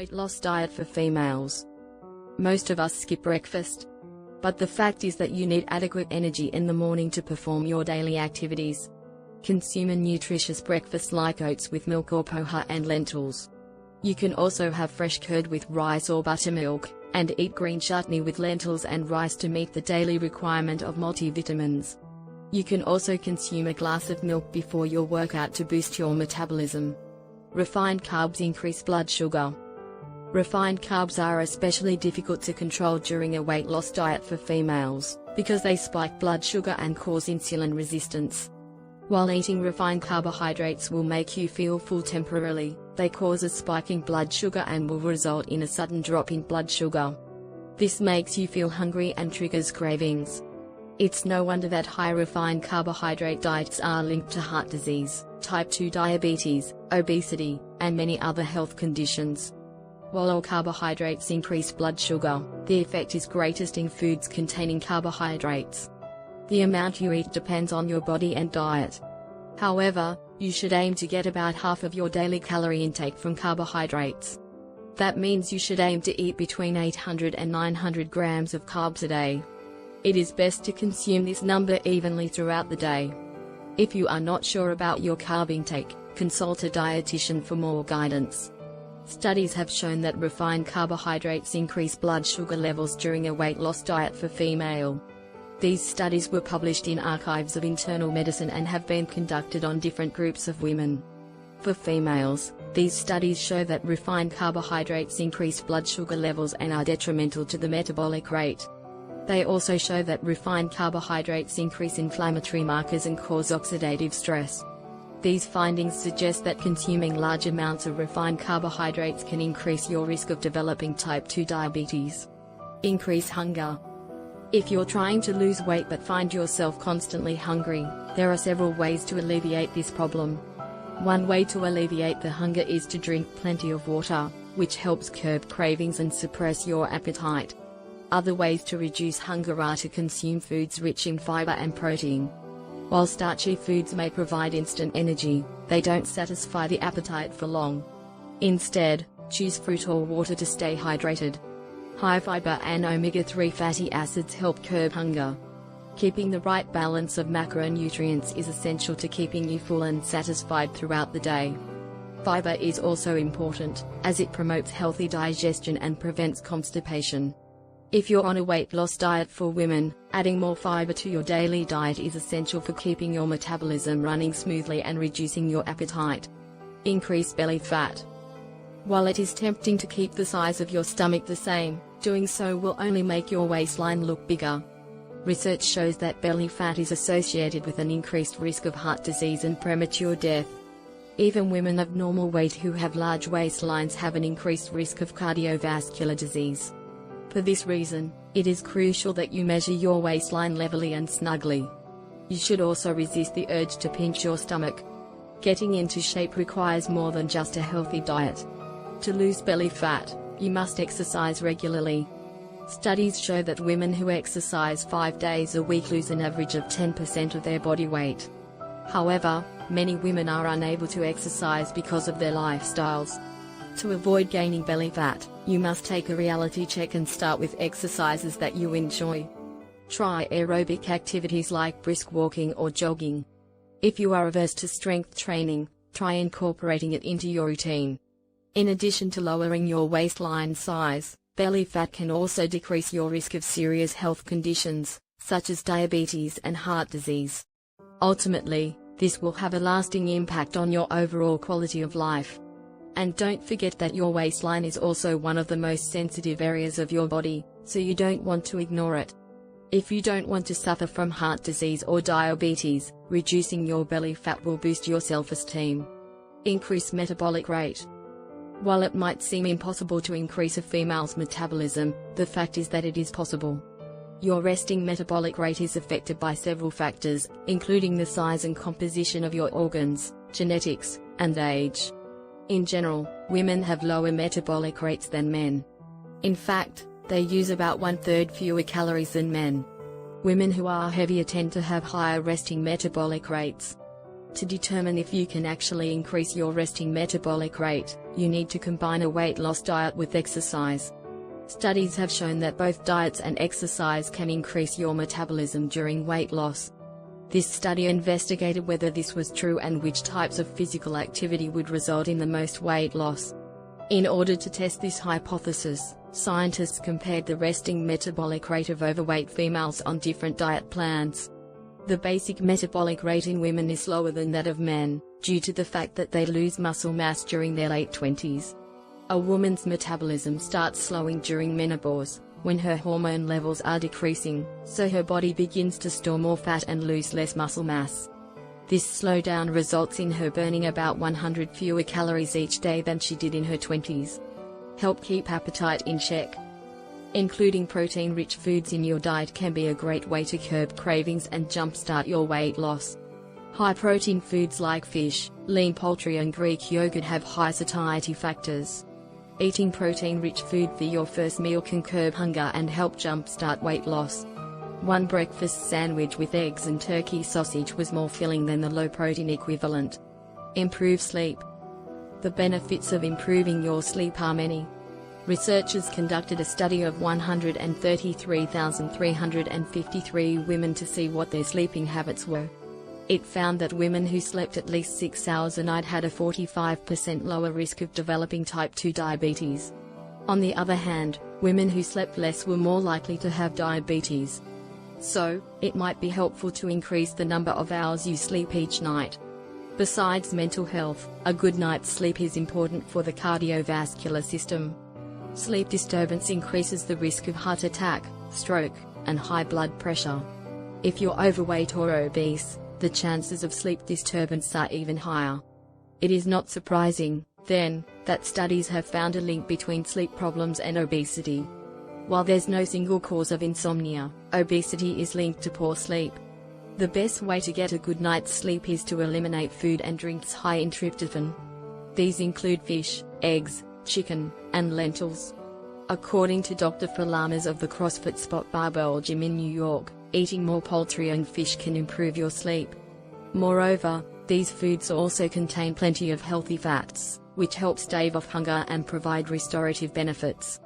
weight loss diet for females. Most of us skip breakfast. But the fact is that you need adequate energy in the morning to perform your daily activities. Consume a nutritious breakfast like oats with milk or poha and lentils. You can also have fresh curd with rice or buttermilk, and eat green chutney with lentils and rice to meet the daily requirement of multivitamins. You can also consume a glass of milk before your workout to boost your metabolism. Refined carbs increase blood sugar. Refined carbs are especially difficult to control during a weight loss diet for females, because they spike blood sugar and cause insulin resistance. While eating refined carbohydrates will make you feel full temporarily, they cause a spike in blood sugar and will result in a sudden drop in blood sugar. This makes you feel hungry and triggers cravings. It's no wonder that high-refined carbohydrate diets are linked to heart disease, type 2 diabetes, obesity, and many other health conditions. While all carbohydrates increase blood sugar, the effect is greatest in foods containing carbohydrates. The amount you eat depends on your body and diet. However, you should aim to get about half of your daily calorie intake from carbohydrates. That means you should aim to eat between 800 and 900 grams of carbs a day. It is best to consume this number evenly throughout the day. If you are not sure about your carb intake, consult a dietitian for more guidance. Studies have shown that refined carbohydrates increase blood sugar levels during a weight loss diet for female. These studies were published in Archives of Internal Medicine and have been conducted on different groups of women. For females, these studies show that refined carbohydrates increase blood sugar levels and are detrimental to the metabolic rate. They also show that refined carbohydrates increase inflammatory markers and cause oxidative stress. These findings suggest that consuming large amounts of refined carbohydrates can increase your risk of developing type 2 diabetes. Increase hunger. If you're trying to lose weight but find yourself constantly hungry, there are several ways to alleviate this problem. One way to alleviate the hunger is to drink plenty of water, which helps curb cravings and suppress your appetite. Other ways to reduce hunger are to consume foods rich in fiber and protein. While starchy foods may provide instant energy, they don't satisfy the appetite for long. Instead, choose fruit or water to stay hydrated. High fiber and omega-3 fatty acids help curb hunger. Keeping the right balance of macronutrients is essential to keeping you full and satisfied throughout the day. Fiber is also important, as it promotes healthy digestion and prevents constipation. If you're on a weight loss diet for women, adding more fiber to your daily diet is essential for keeping your metabolism running smoothly and reducing your appetite. Increase belly fat. While it is tempting to keep the size of your stomach the same, doing so will only make your waistline look bigger. Research shows that belly fat is associated with an increased risk of heart disease and premature death. Even women of normal weight who have large waistlines have an increased risk of cardiovascular disease. For this reason, it is crucial that you measure your waistline levelly and snugly. You should also resist the urge to pinch your stomach. Getting into shape requires more than just a healthy diet. To lose belly fat, you must exercise regularly. Studies show that women who exercise 5 days a week lose an average of 10% of their body weight. However, many women are unable to exercise because of their lifestyles. To avoid gaining belly fat, you must take a reality check and start with exercises that you enjoy. Try aerobic activities like brisk walking or jogging. If you are averse to strength training, try incorporating it into your routine. In addition to lowering your waistline size, belly fat can also decrease your risk of serious health conditions, such as diabetes and heart disease. Ultimately, this will have a lasting impact on your overall quality of life. And don't forget that your waistline is also one of the most sensitive areas of your body, so you don't want to ignore it. If you don't want to suffer from heart disease or diabetes, reducing your belly fat will boost your self-esteem. Increase metabolic rate. While it might seem impossible to increase a female's metabolism, the fact is that it is possible. Your resting metabolic rate is affected by several factors, including the size and composition of your organs, genetics, and age. In general, women have lower metabolic rates than men. In fact, they use about 1/3 fewer calories than men. Women who are heavier tend to have higher resting metabolic rates. To determine if you can actually increase your resting metabolic rate, you need to combine a weight loss diet with exercise. Studies have shown that both diets and exercise can increase your metabolism during weight loss. This study investigated whether this was true and which types of physical activity would result in the most weight loss. In order to test this hypothesis, scientists compared the resting metabolic rate of overweight females on different diet plans. The basic metabolic rate in women is lower than that of men, due to the fact that they lose muscle mass during their late 20s. A woman's metabolism starts slowing during menopause, when her hormone levels are decreasing, so her body begins to store more fat and lose less muscle mass. This slowdown results in her burning about 100 fewer calories each day than she did in her 20s. Help keep appetite in check. Including protein-rich foods in your diet can be a great way to curb cravings and jumpstart your weight loss. High-protein foods like fish, lean poultry and Greek yogurt have high satiety factors. Eating protein-rich food for your first meal can curb hunger and help jumpstart weight loss. One breakfast sandwich with eggs and turkey sausage was more filling than the low-protein equivalent. Improve sleep. The benefits of improving your sleep are many. Researchers conducted a study of 133,353 women to see what their sleeping habits were. It found that women who slept at least 6 hours a night had a 45% lower risk of developing type 2 diabetes. On the other hand, women who slept less were more likely to have diabetes. So, it might be helpful to increase the number of hours you sleep each night. Besides mental health, a good night's sleep is important for the cardiovascular system. Sleep disturbance increases the risk of heart attack, stroke, and high blood pressure. If you're overweight or obese, the chances of sleep disturbance are even higher. It is not surprising, then, that studies have found a link between sleep problems and obesity. While there's no single cause of insomnia, obesity is linked to poor sleep. The best way to get a good night's sleep is to eliminate food and drinks high in tryptophan. These include fish, eggs, chicken, and lentils. According to Dr. Phil Lammers of the CrossFit Spot Barbell Gym in New York, eating more poultry and fish can improve your sleep. Moreover, these foods also contain plenty of healthy fats, which help stave off hunger and provide restorative benefits.